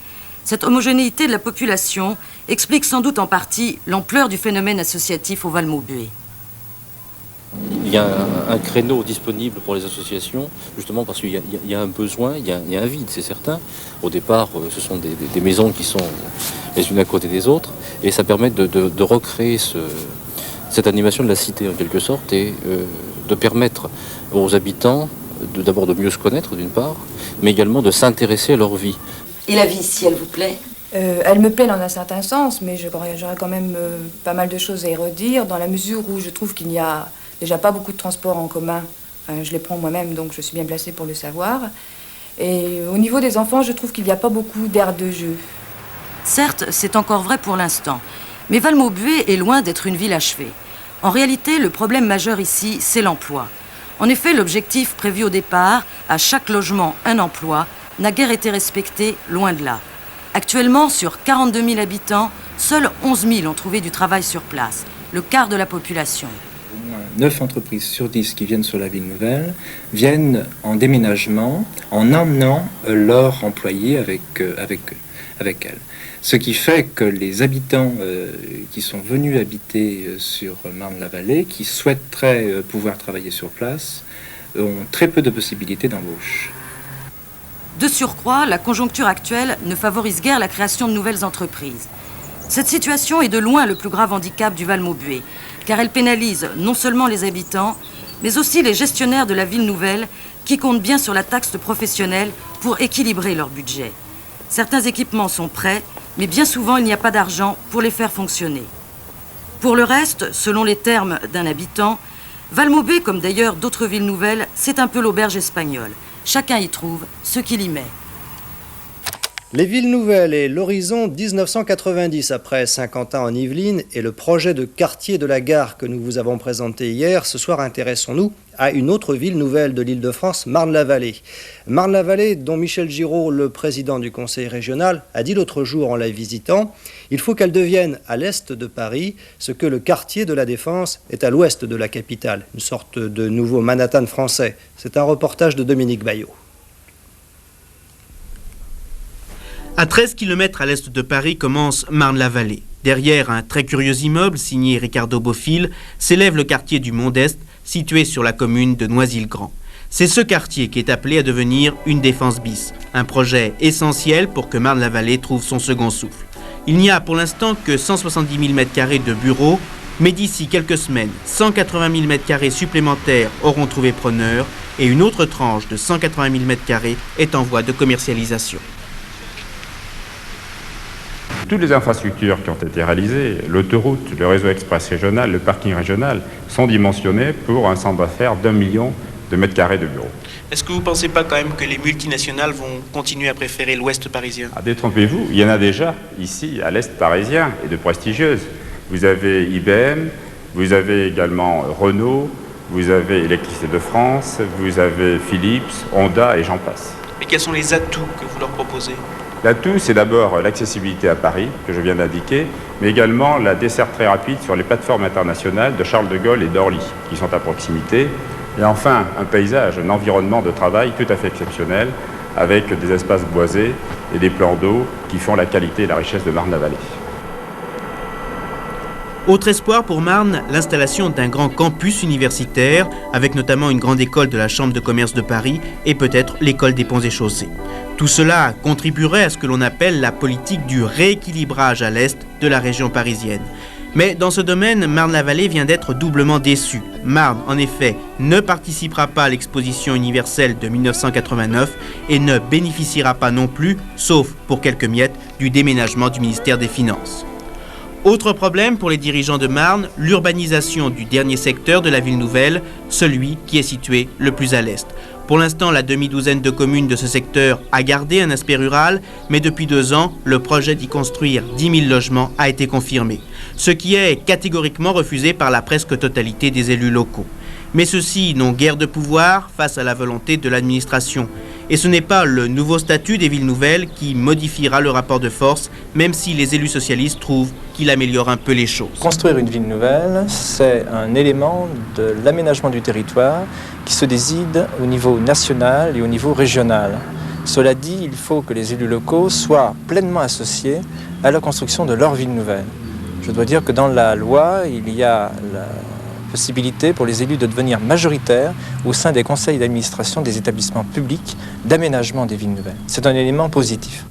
Cette homogénéité de la population explique sans doute en partie l'ampleur du phénomène associatif au Val-Maubuée. Il y a un créneau disponible pour les associations, justement parce qu'il y a un besoin, il y a un vide, c'est certain. Au départ, ce sont des maisons qui sont les unes à côté des autres, et ça permet de recréer cette animation de la cité en quelque sorte, et de permettre aux habitants d'abord de mieux se connaître d'une part, mais également de s'intéresser à leur vie. Et la vie ici, elle vous plaît ? Elle me plaît dans un certain sens, mais j'aurais quand même pas mal de choses à y redire, dans la mesure où je trouve qu'il n'y a déjà pas beaucoup de transports en commun. Je les prends moi-même, donc je suis bien placée pour le savoir. Et au niveau des enfants, je trouve qu'il n'y a pas beaucoup d'aires de jeu. Certes, c'est encore vrai pour l'instant, mais Val-Maubuée est loin d'être une ville achevée. En réalité, le problème majeur ici, c'est l'emploi. En effet, l'objectif prévu au départ, à chaque logement un emploi, n'a guère été respecté, loin de là. Actuellement, sur 42 000 habitants, seuls 11 000 ont trouvé du travail sur place, le quart de la population. 9 entreprises sur 10 qui viennent sur la ville nouvelle viennent en déménagement en emmenant leurs employés avec elles. Ce qui fait que les habitants qui sont venus habiter sur Marne-la-Vallée, qui souhaiteraient pouvoir travailler sur place, ont très peu de possibilités d'embauche. De surcroît, la conjoncture actuelle ne favorise guère la création de nouvelles entreprises. Cette situation est de loin le plus grave handicap du Val-Maubuée, car elle pénalise non seulement les habitants, mais aussi les gestionnaires de la ville nouvelle qui comptent bien sur la taxe professionnelle pour équilibrer leur budget. Certains équipements sont prêts, mais bien souvent il n'y a pas d'argent pour les faire fonctionner. Pour le reste, selon les termes d'un habitant, Val-Maubuée, comme d'ailleurs d'autres villes nouvelles, c'est un peu l'auberge espagnole. chacun y trouve ce qu'il y met. Les villes nouvelles et l'horizon 1990 après Saint-Quentin en Yvelines et le projet de quartier de la gare que nous vous avons présenté hier, ce soir intéressons-nous à une autre ville nouvelle de l'Île-de-France, Marne-la-Vallée. Marne-la-Vallée, dont Michel Giraud, le président du conseil régional, a dit l'autre jour en la visitant, il faut qu'elle devienne à l'est de Paris ce que le quartier de la Défense est à l'ouest de la capitale, une sorte de nouveau Manhattan français. C'est un reportage de Dominique Baillot. À 13 km à l'est de Paris commence Marne-la-Vallée. Derrière un très curieux immeuble signé Ricardo Bofill s'élève le quartier du Mont-d'Est, situé sur la commune de Noisy-le-Grand. C'est ce quartier qui est appelé à devenir une défense bis, un projet essentiel pour que Marne-la-Vallée trouve son second souffle. Il n'y a pour l'instant que 170 000 m² de bureaux, mais d'ici quelques semaines, 180 000 m² supplémentaires auront trouvé preneur et une autre tranche de 180 000 m² est en voie de commercialisation. Toutes les infrastructures qui ont été réalisées, l'autoroute, le réseau express régional, le parking régional, sont dimensionnés pour un centre d'affaires d'1 million de mètres carrés de bureaux. Est-ce que vous ne pensez pas quand même que les multinationales vont continuer à préférer l'ouest parisien? Détrompez-vous, il y en a déjà ici, à l'est parisien, et de prestigieuses. Vous avez IBM, vous avez également Renault, vous avez Électricité de France, vous avez Philips, Honda et j'en passe. Et quels sont les atouts que vous leur proposez? L'atout, c'est d'abord l'accessibilité à Paris, que je viens d'indiquer, mais également la desserte très rapide sur les plateformes internationales de Charles de Gaulle et d'Orly, qui sont à proximité. Et enfin, un paysage, un environnement de travail tout à fait exceptionnel, avec des espaces boisés et des plans d'eau qui font la qualité et la richesse de Marne-la-Vallée. Autre espoir pour Marne, l'installation d'un grand campus universitaire, avec notamment une grande école de la Chambre de commerce de Paris et peut-être l'école des ponts et chaussées. Tout cela contribuerait à ce que l'on appelle la politique du rééquilibrage à l'est de la région parisienne. Mais dans ce domaine, Marne-la-Vallée vient d'être doublement déçue. Marne, en effet, ne participera pas à l'exposition universelle de 1989 et ne bénéficiera pas non plus, sauf pour quelques miettes, du déménagement du ministère des Finances. Autre problème pour les dirigeants de Marne, l'urbanisation du dernier secteur de la ville nouvelle, celui qui est situé le plus à l'est. Pour l'instant, la demi-douzaine de communes de ce secteur a gardé un aspect rural, mais depuis 2 ans, le projet d'y construire 10 000 logements a été confirmé, ce qui est catégoriquement refusé par la presque totalité des élus locaux. Mais ceux-ci n'ont guère de pouvoir face à la volonté de l'administration. Et ce n'est pas le nouveau statut des villes nouvelles qui modifiera le rapport de force, même si les élus socialistes trouvent qu'il améliore un peu les choses. Construire une ville nouvelle, c'est un élément de l'aménagement du territoire qui se décide au niveau national et au niveau régional. Cela dit, il faut que les élus locaux soient pleinement associés à la construction de leur ville nouvelle. Je dois dire que dans la loi, il y a la possibilité pour les élus de devenir majoritaires au sein des conseils d'administration des établissements publics d'aménagement des villes nouvelles. C'est un élément positif.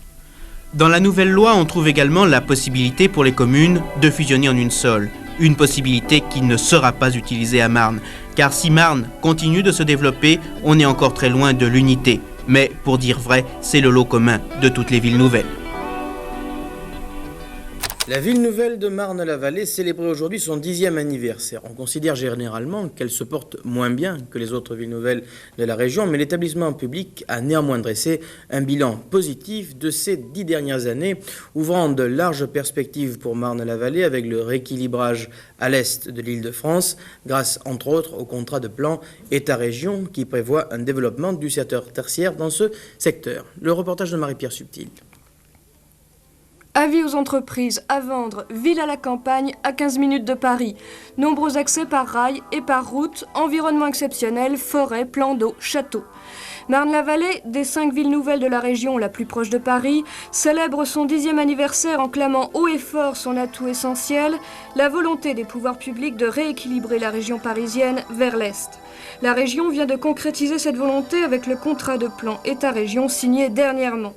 Dans la nouvelle loi, on trouve également la possibilité pour les communes de fusionner en une seule. Une possibilité qui ne sera pas utilisée à Marne. Car si Marne continue de se développer, on est encore très loin de l'unité. Mais pour dire vrai, c'est le lot commun de toutes les villes nouvelles. La ville nouvelle de Marne-la-Vallée célébrait aujourd'hui son 10e anniversaire. On considère généralement qu'elle se porte moins bien que les autres villes nouvelles de la région, mais l'établissement public a néanmoins dressé un bilan positif de ces 10 dernières années, ouvrant de larges perspectives pour Marne-la-Vallée avec le rééquilibrage à l'est de l'Île-de-France, grâce entre autres au contrat de plan État-région qui prévoit un développement du secteur tertiaire dans ce secteur. Le reportage de Marie-Pierre Subtil. Avis aux entreprises, à vendre, ville à la campagne, à 15 minutes de Paris. Nombreux accès par rail et par route, environnement exceptionnel, forêt, plans d'eau, châteaux. Marne-la-Vallée, des 5 villes nouvelles de la région la plus proche de Paris, célèbre son 10e anniversaire en clamant haut et fort son atout essentiel, la volonté des pouvoirs publics de rééquilibrer la région parisienne vers l'Est. La région vient de concrétiser cette volonté avec le contrat de plan État-région signé dernièrement.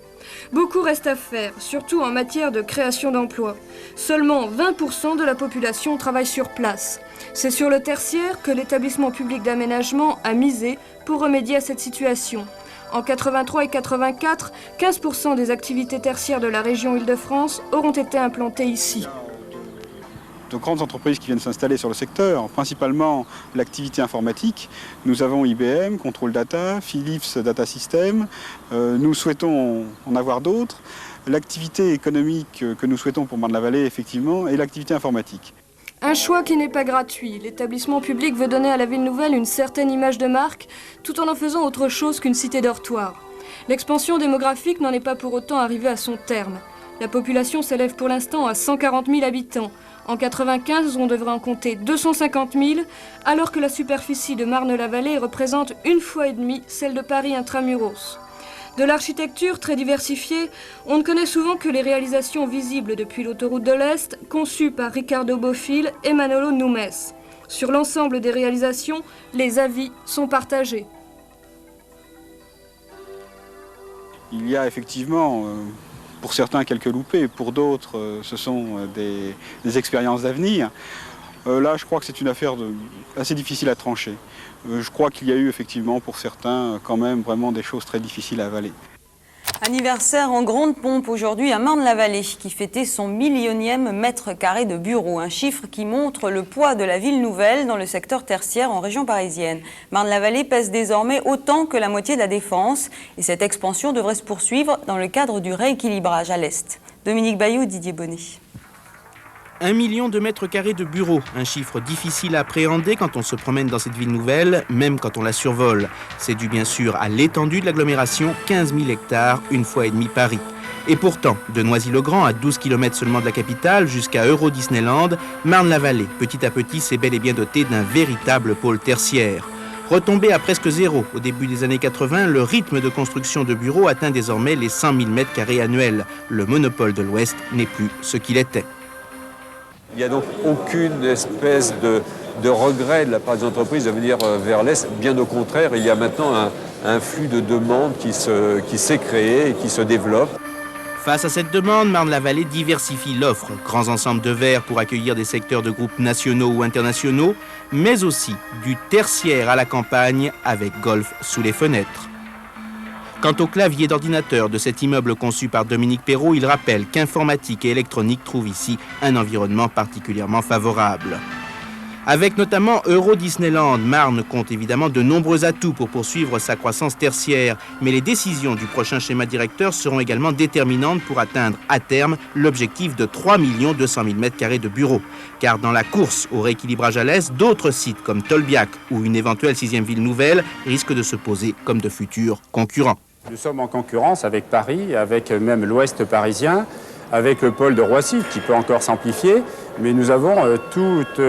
Beaucoup reste à faire, surtout en matière de création d'emplois. Seulement 20% de la population travaille sur place. C'est sur le tertiaire que l'établissement public d'aménagement a misé pour remédier à cette situation. En 83 et 84, 15% des activités tertiaires de la région Île-de-France auront été implantées ici. de grandes entreprises qui viennent s'installer sur le secteur, principalement l'activité informatique. Nous avons IBM, Control Data, Philips Data System. Nous souhaitons en avoir d'autres. L'activité économique que nous souhaitons pour Marne-la-Vallée, effectivement, est l'activité informatique. Un choix qui n'est pas gratuit. L'établissement public veut donner à la ville nouvelle une certaine image de marque, tout en faisant autre chose qu'une cité dortoir. L'expansion démographique n'en est pas pour autant arrivée à son terme. La population s'élève pour l'instant à 140 000 habitants. En 1995, on devrait en compter 250 000, alors que la superficie de Marne-la-Vallée représente 1,5 fois celle de Paris intramuros. De l'architecture très diversifiée, on ne connaît souvent que les réalisations visibles depuis l'autoroute de l'Est, conçues par Ricardo Bofill et Manolo Numes. Sur l'ensemble des réalisations, les avis sont partagés. Il y a effectivement, pour certains, quelques loupés, pour d'autres, ce sont des expériences d'avenir. Là, je crois que c'est une affaire assez difficile à trancher. Je crois qu'il y a eu effectivement pour certains quand même vraiment des choses très difficiles à avaler. Anniversaire en grande pompe aujourd'hui à Marne-la-Vallée qui fêtait son 1 mètre carré de bureaux. Un chiffre qui montre le poids de la ville nouvelle dans le secteur tertiaire en région parisienne. Marne-la-Vallée pèse désormais autant que la moitié de la Défense et cette expansion devrait se poursuivre dans le cadre du rééquilibrage à l'Est. Dominique Bayot, Didier Bonnet. 1 million de mètres carrés de bureaux, un chiffre difficile à appréhender quand on se promène dans cette ville nouvelle, même quand on la survole. C'est dû bien sûr à l'étendue de l'agglomération, 15 000 hectares, 1,5 fois Paris. Et pourtant, de Noisy-le-Grand à 12 km seulement de la capitale jusqu'à Euro Disneyland, Marne-la-Vallée, petit à petit, s'est bel et bien doté d'un véritable pôle tertiaire. Retombé à presque zéro au début des années 80, le rythme de construction de bureaux atteint désormais les 100 000 mètres carrés annuels. Le monopole de l'Ouest n'est plus ce qu'il était. Il n'y a donc aucune espèce de regret de la part des entreprises de venir vers l'Est. Bien au contraire, il y a maintenant un flux de demandes qui s'est créé et qui se développe. Face à cette demande, Marne-la-Vallée diversifie l'offre. Grands ensembles de verres pour accueillir des secteurs de groupes nationaux ou internationaux, mais aussi du tertiaire à la campagne avec golf sous les fenêtres. Quant au clavier d'ordinateur de cet immeuble conçu par Dominique Perrault, il rappelle qu'informatique et électronique trouvent ici un environnement particulièrement favorable. Avec notamment Euro Disneyland, Marne compte évidemment de nombreux atouts pour poursuivre sa croissance tertiaire, mais les décisions du prochain schéma directeur seront également déterminantes pour atteindre à terme l'objectif de 3 200 000 m² de bureaux. Car dans la course au rééquilibrage à l'Est, d'autres sites comme Tolbiac ou une éventuelle 6e ville nouvelle risquent de se poser comme de futurs concurrents. Nous sommes en concurrence avec Paris, avec même l'Ouest parisien, avec le pôle de Roissy qui peut encore s'amplifier, mais nous avons toutes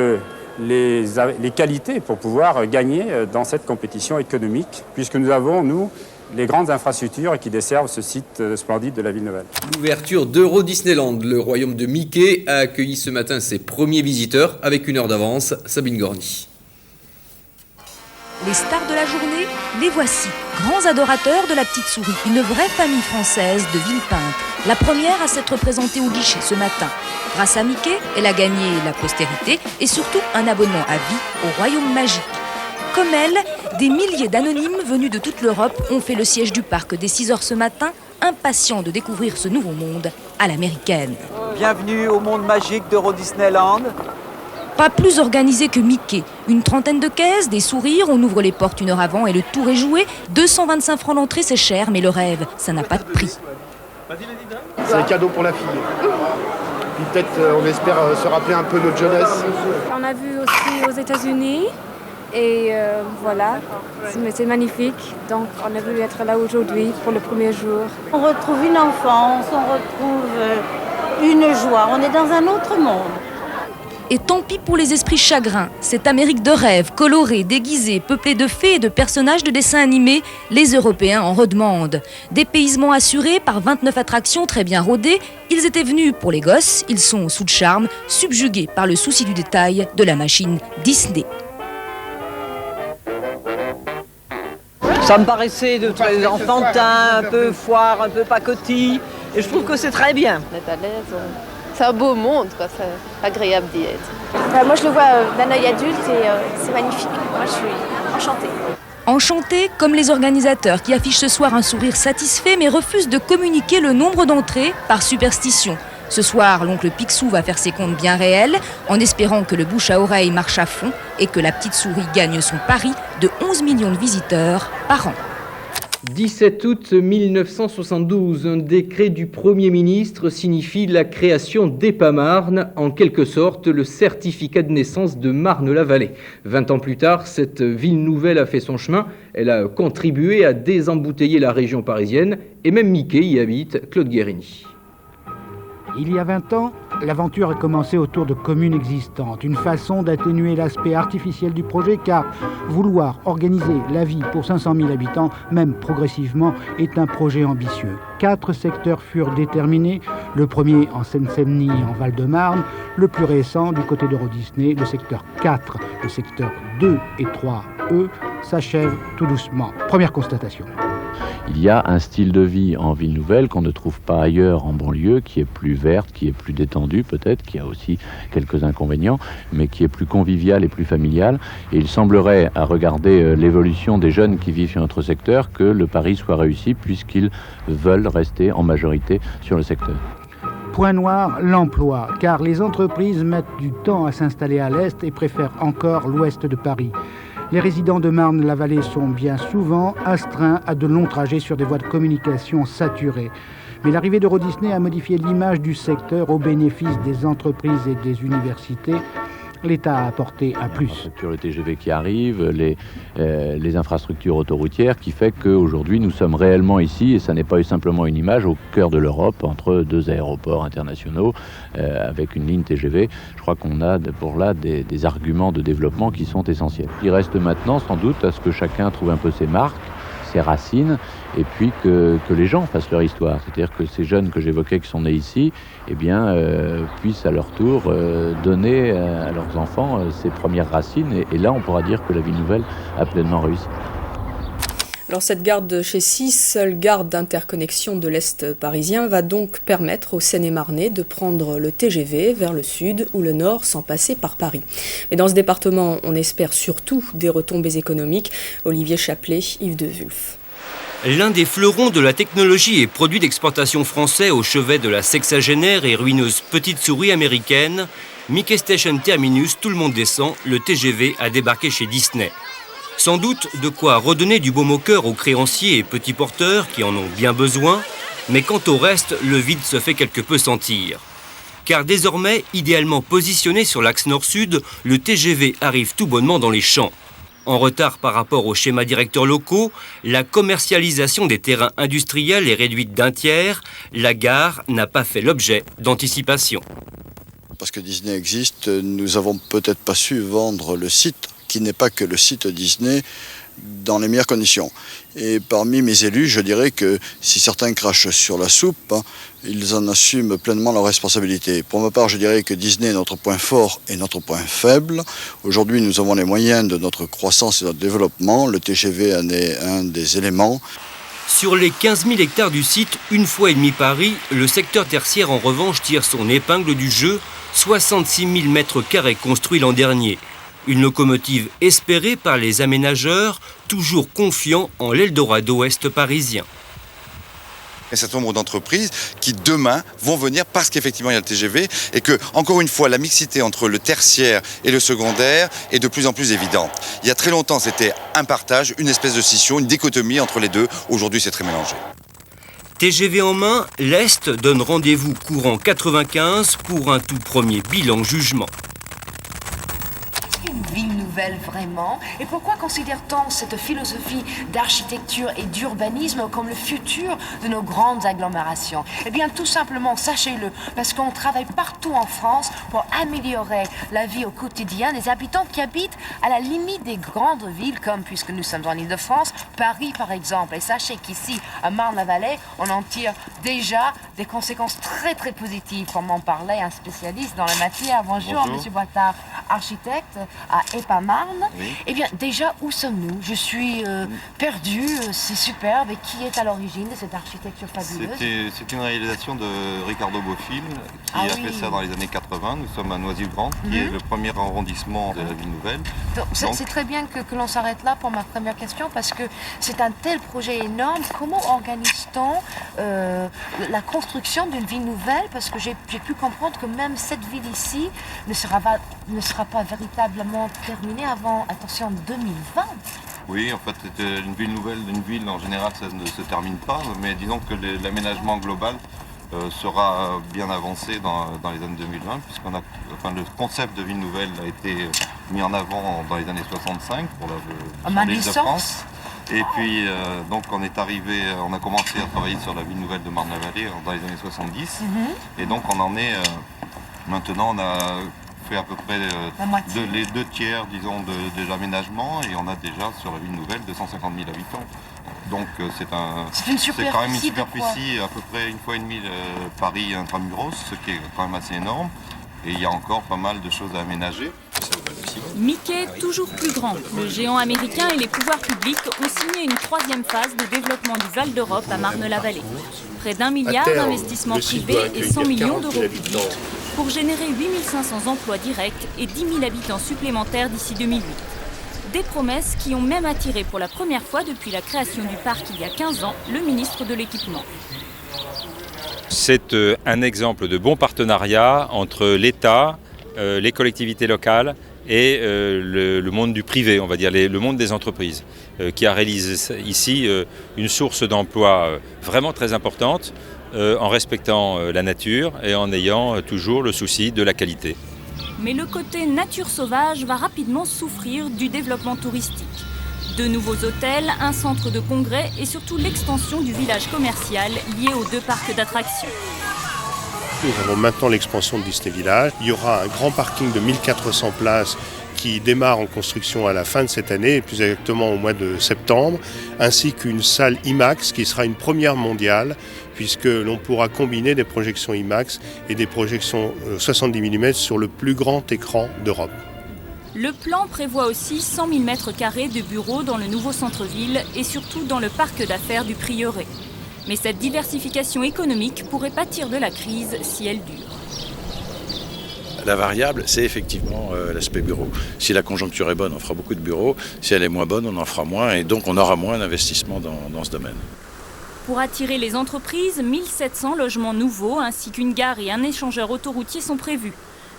les qualités pour pouvoir gagner dans cette compétition économique, puisque nous avons, nous, les grandes infrastructures qui desservent ce site splendide de la ville nouvelle. L'ouverture d'Euro Disneyland, le royaume de Mickey, a accueilli ce matin ses premiers visiteurs avec 1 heure d'avance. Sabine Gorny. Les stars de la journée, les voici. Grands adorateurs de la petite souris, une vraie famille française de Villepinte. La première à s'être présentée au guichet ce matin. Grâce à Mickey, elle a gagné la postérité et surtout un abonnement à vie au Royaume Magique. Comme elle, des milliers d'anonymes venus de toute l'Europe ont fait le siège du parc dès 6 h ce matin, impatients de découvrir ce nouveau monde à l'américaine. Bienvenue au monde magique d'Euro Disneyland. Pas plus organisé que Mickey. Une trentaine de caisses, des sourires, on ouvre les portes 1 heure avant et le tour est joué. 225 francs l'entrée, c'est cher, mais le rêve, ça n'a pas de prix. C'est un cadeau pour la fille. Puis peut-être, on espère se rappeler un peu notre jeunesse. On a vu aussi aux États-Unis et voilà, c'est magnifique. Donc on a voulu être là aujourd'hui pour le premier jour. On retrouve une enfance, on retrouve une joie, on est dans un autre monde. Et tant pis pour les esprits chagrins, cette Amérique de rêve, colorée, déguisée, peuplée de fées et de personnages de dessins animés, les Européens en redemandent. Dépaysement assuré par 29 attractions très bien rodées, ils étaient venus pour les gosses, ils sont sous le charme, subjugués par le souci du détail de la machine Disney. Ça me paraissait de très enfantin, un peu foire, un peu pacotille, et je trouve que c'est très bien. On est à l'aise. C'est un beau monde, quoi. C'est agréable d'y être. Moi, je le vois d'un œil adulte et c'est magnifique. Moi, je suis enchantée. Enchantés comme les organisateurs qui affichent ce soir un sourire satisfait mais refusent de communiquer le nombre d'entrées par superstition. Ce soir, l'oncle Picsou va faire ses comptes bien réels, en espérant que le bouche à oreille marche à fond et que la petite souris gagne son pari de 11 millions de visiteurs par an. 17 août 1972, un décret du Premier ministre signifie la création d'EPA-Marne, en quelque sorte le certificat de naissance de Marne-la-Vallée. 20 ans plus tard, cette ville nouvelle a fait son chemin. Elle a contribué à désembouteiller la région parisienne et même Mickey y habite, Claude Guérini. Il y a 20 ans, l'aventure a commencé autour de communes existantes, une façon d'atténuer l'aspect artificiel du projet, car vouloir organiser la vie pour 500 000 habitants, même progressivement, est un projet ambitieux. 4 secteurs furent déterminés, le premier en Seine-Saint-Denis et en Val-de-Marne, le plus récent du côté d'Eurodisney, le secteur 4, le secteur 2 et 3E, s'achève tout doucement. Première constatation. Il y a un style de vie en ville nouvelle qu'on ne trouve pas ailleurs en banlieue, qui est plus verte, qui est plus détendue peut-être, qui a aussi quelques inconvénients, mais qui est plus convivial et plus familial. Et il semblerait, à regarder l'évolution des jeunes qui vivent sur notre secteur, que le pari soit réussi puisqu'ils veulent rester en majorité sur le secteur. Point noir, l'emploi, car les entreprises mettent du temps à s'installer à l'est et préfèrent encore l'ouest de Paris. Les résidents de Marne-la-Vallée sont bien souvent astreints à de longs trajets sur des voies de communication saturées. Mais l'arrivée d'Eurodisney a modifié l'image du secteur au bénéfice des entreprises et des universités. L'État a apporté un plus. Sur le TGV qui arrive, les infrastructures autoroutières, qui fait qu'aujourd'hui nous sommes réellement ici, et ça n'est pas simplement une image, au cœur de l'Europe, entre 2 aéroports internationaux, avec une ligne TGV. Je crois qu'on a pour là des arguments de développement qui sont essentiels. Il reste maintenant sans doute à ce que chacun trouve un peu ses marques, ses racines, et puis que les gens fassent leur histoire. C'est-à-dire que ces jeunes que j'évoquais qui sont nés ici, eh bien, puissent à leur tour donner à leurs enfants ces premières racines. Et là, on pourra dire que la ville nouvelle a pleinement réussi. Alors cette gare de Chécy, seule gare d'interconnexion de l'Est parisien, va donc permettre aux Seine-et-Marnais de prendre le TGV vers le sud ou le nord sans passer par Paris. Mais dans ce département, on espère surtout des retombées économiques. Olivier Chaplet, Yves de Wulf. L'un des fleurons de la technologie et produit d'exportation français au chevet de la sexagénaire et ruineuse petite souris américaine, Mickey Station Terminus, tout le monde descend, le TGV a débarqué chez Disney. Sans doute de quoi redonner du baume au cœur aux créanciers et petits porteurs qui en ont bien besoin, mais quant au reste, le vide se fait quelque peu sentir. Car désormais, idéalement positionné sur l'axe nord-sud, le TGV arrive tout bonnement dans les champs. En retard par rapport aux schémas directeurs locaux, la commercialisation des terrains industriels est réduite d'un tiers, la gare n'a pas fait l'objet d'anticipation. Parce que Disney existe, nous avons peut-être pas su vendre le site, qui n'est pas que le site Disney, dans les meilleures conditions. Et parmi mes élus, je dirais que si certains crachent sur la soupe, ils en assument pleinement leurs responsabilités. Pour ma part, je dirais que Disney est notre point fort et notre point faible. Aujourd'hui, nous avons les moyens de notre croissance et de notre développement. Le TGV en est un des éléments. Sur les 15 000 hectares du site, une fois et demi Paris, le secteur tertiaire en revanche tire son épingle du jeu, 66 000 mètres carrés construits l'an dernier. Une locomotive espérée par les aménageurs, toujours confiants en l'Eldorado Est parisien. Un certain nombre d'entreprises qui demain vont venir parce qu'effectivement il y a le TGV et que, encore une fois, la mixité entre le tertiaire et le secondaire est de plus en plus évidente. Il y a très longtemps, c'était un partage, une espèce de scission, une dichotomie entre les deux. Aujourd'hui, c'est très mélangé. TGV en main, l'Est donne rendez-vous courant 95 pour un tout premier bilan jugement. Une ville nouvelle vraiment? Et pourquoi considère-t-on cette philosophie d'architecture et d'urbanisme comme le futur de nos grandes agglomérations? Eh bien, tout simplement, sachez-le, parce qu'on travaille partout en France pour améliorer la vie au quotidien des habitants qui habitent à la limite des grandes villes, comme, puisque nous sommes en Île-de-France, Paris par exemple. Et sachez qu'ici, à Marne-la-Vallée, on en tire déjà des conséquences très très positives, comme en parlait un spécialiste dans la matière. Bonjour. Monsieur Boitard, architecte à EPA Marne. Oui. Eh bien, déjà, où sommes-nous? Je suis perdue, c'est superbe. Et qui est à l'origine de cette architecture fabuleuse? C'est une réalisation de Ricardo Bofill, qui a fait ça dans les années 80. Nous sommes à Noisy-le-Grand, qui est le premier arrondissement de la ville nouvelle. Donc, c'est très bien que l'on s'arrête là pour ma première question, parce que c'est un tel projet énorme. Comment organise-t-on la construction d'une ville nouvelle? Parce que j'ai pu comprendre que même cette ville ici ne sera pas véritablement terminée avant, attention, 2020. Oui, en fait, une ville nouvelle, une ville en général, ça ne se termine pas, mais disons que l'aménagement global sera bien avancé dans les années 2020, puisqu'on a, le concept de ville nouvelle a été mis en avant dans les années 65 pour l'île de France. Et puis, donc, on a commencé à travailler sur la ville nouvelle de Marne-la-Vallée dans les années 70. Et donc, on en est, maintenant, on a fait à peu près les 2 tiers, disons, de l'aménagement. Et on a déjà, sur la ville nouvelle, 250 000 habitants. Donc, c'est quand même une superficie à peu près 1,5 fois Paris intramuros, ce qui est quand même assez énorme. Et il y a encore pas mal de choses à aménager. Mickey, toujours plus grand. Le géant américain et les pouvoirs publics ont signé une 3e phase de développement du Val d'Europe à Marne-la-Vallée. Près d'1 milliard d'investissements privés et 100 millions d'euros publics pour générer 8500 emplois directs et 10 000 habitants supplémentaires d'ici 2008. Des promesses qui ont même attiré pour la première fois depuis la création du parc il y a 15 ans le ministre de l'Équipement. C'est un exemple de bon partenariat entre l'État, les collectivités locales et le monde du privé, on va dire, le monde des entreprises, qui a réalisé ici une source d'emploi vraiment très importante en respectant la nature et en ayant toujours le souci de la qualité. Mais le côté nature sauvage va rapidement souffrir du développement touristique. De nouveaux hôtels, un centre de congrès et surtout l'extension du village commercial lié aux 2 parcs d'attractions. Nous avons maintenant l'expansion de Disney Village. Il y aura un grand parking de 1400 places qui démarre en construction à la fin de cette année, et plus exactement au mois de septembre, ainsi qu'une salle IMAX qui sera une première mondiale, puisque l'on pourra combiner des projections IMAX et des projections 70 mm sur le plus grand écran d'Europe. Le plan prévoit aussi 100 000 m² de bureaux dans le nouveau centre-ville et surtout dans le parc d'affaires du Prieuré. Mais cette diversification économique pourrait pâtir de la crise si elle dure. La variable, c'est effectivement l'aspect bureau. Si la conjoncture est bonne, on fera beaucoup de bureaux. Si elle est moins bonne, on en fera moins. Et donc, on aura moins d'investissement dans ce domaine. Pour attirer les entreprises, 1700 logements nouveaux ainsi qu'une gare et un échangeur autoroutier sont prévus.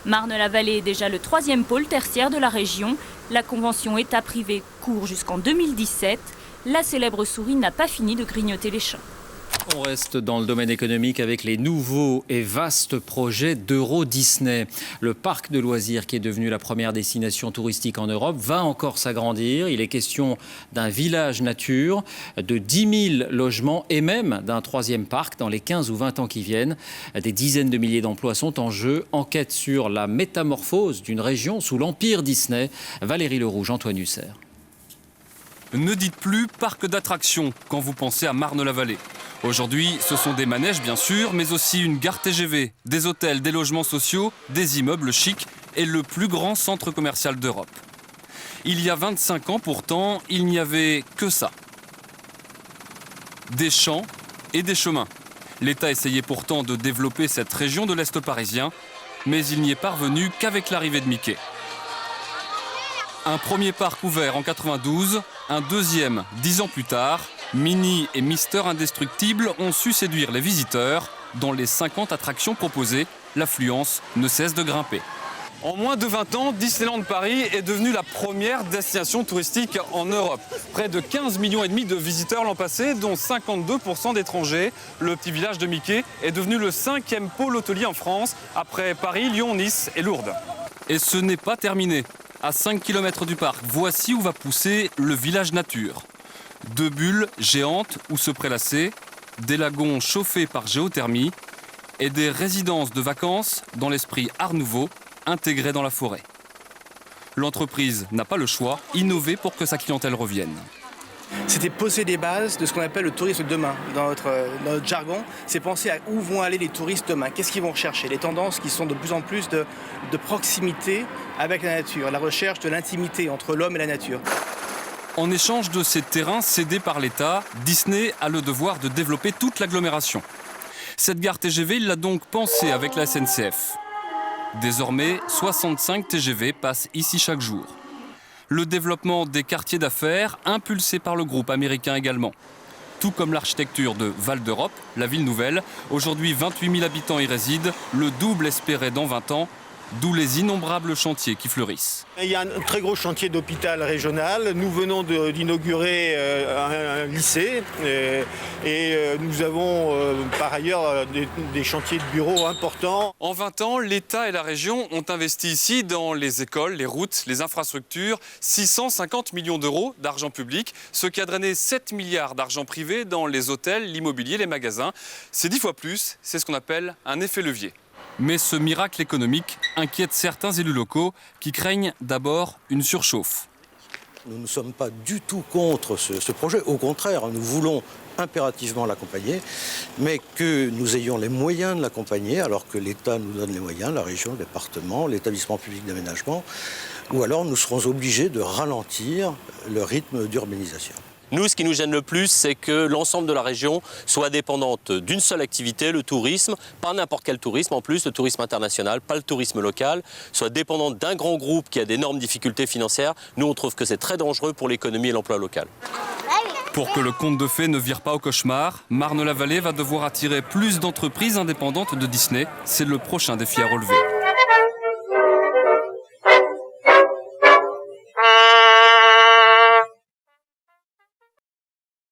Marne-la-Vallée est déjà le 3e pôle tertiaire de la région. La convention État-privé court jusqu'en 2017. La célèbre souris n'a pas fini de grignoter les champs. On reste dans le domaine économique avec les nouveaux et vastes projets d'Euro Disney. Le parc de loisirs qui est devenu la première destination touristique en Europe va encore s'agrandir. Il est question d'un village nature, de 10 000 logements et même d'un 3e parc dans les 15 ou 20 ans qui viennent. Des dizaines de milliers d'emplois sont en jeu. Enquête sur la métamorphose d'une région sous l'empire Disney. Valérie Lerouge, Antoine Husser. Ne dites plus parc d'attractions quand vous pensez à Marne-la-Vallée. Aujourd'hui, ce sont des manèges bien sûr, mais aussi une gare TGV, des hôtels, des logements sociaux, des immeubles chics et le plus grand centre commercial d'Europe. Il y a 25 ans pourtant, il n'y avait que ça. Des champs et des chemins. L'État essayait pourtant de développer cette région de l'Est parisien, mais il n'y est parvenu qu'avec l'arrivée de Mickey. Un premier parc ouvert en 92, un deuxième 10 ans plus tard. Minnie et Mister Indestructible ont su séduire les visiteurs. Dans les 50 attractions proposées, l'affluence ne cesse de grimper. En moins de 20 ans, Disneyland Paris est devenu la première destination touristique en Europe. Près de 15,5 millions de visiteurs l'an passé, dont 52% d'étrangers. Le petit village de Mickey est devenu le 5e pôle hôtelier en France, après Paris, Lyon, Nice et Lourdes. Et ce n'est pas terminé. À 5 km du parc, voici où va pousser le village nature. 2 bulles géantes où se prélasser, des lagons chauffés par géothermie et des résidences de vacances dans l'esprit Art Nouveau, intégrées dans la forêt. L'entreprise n'a pas le choix, innover pour que sa clientèle revienne. C'était poser les bases de ce qu'on appelle le tourisme de demain. Dans notre jargon, c'est penser à où vont aller les touristes demain. Qu'est-ce qu'ils vont rechercher? Les tendances qui sont de plus en plus de proximité avec la nature, la recherche de l'intimité entre l'homme et la nature. En échange de ces terrains cédés par l'État, Disney a le devoir de développer toute l'agglomération. Cette gare TGV, il l'a donc pensée avec la SNCF. Désormais, 65 TGV passent ici chaque jour. Le développement des quartiers d'affaires, impulsé par le groupe américain également. Tout comme l'architecture de Val d'Europe, la ville nouvelle. Aujourd'hui, 28 000 habitants y résident, le double espéré dans 20 ans. D'où les innombrables chantiers qui fleurissent. Il y a un très gros chantier d'hôpital régional. Nous venons d'inaugurer un lycée et nous avons par ailleurs des chantiers de bureaux importants. En 20 ans, l'État et la région ont investi ici dans les écoles, les routes, les infrastructures, 650 millions d'euros d'argent public, ce qui a drainé 7 milliards d'argent privé dans les hôtels, l'immobilier, les magasins. C'est 10 fois plus, c'est ce qu'on appelle un effet levier. Mais ce miracle économique inquiète certains élus locaux qui craignent d'abord une surchauffe. Nous ne sommes pas du tout contre ce projet. Au contraire, nous voulons impérativement l'accompagner, mais que nous ayons les moyens de l'accompagner, alors que l'État nous donne les moyens, la région, le département, l'établissement public d'aménagement, ou alors nous serons obligés de ralentir le rythme d'urbanisation. Nous, ce qui nous gêne le plus, c'est que l'ensemble de la région soit dépendante d'une seule activité, le tourisme, pas n'importe quel tourisme en plus, le tourisme international, pas le tourisme local, soit dépendante d'un grand groupe qui a d'énormes difficultés financières. Nous, on trouve que c'est très dangereux pour l'économie et l'emploi local. Pour que le conte de fées ne vire pas au cauchemar, Marne-la-Vallée va devoir attirer plus d'entreprises indépendantes de Disney. C'est le prochain défi à relever.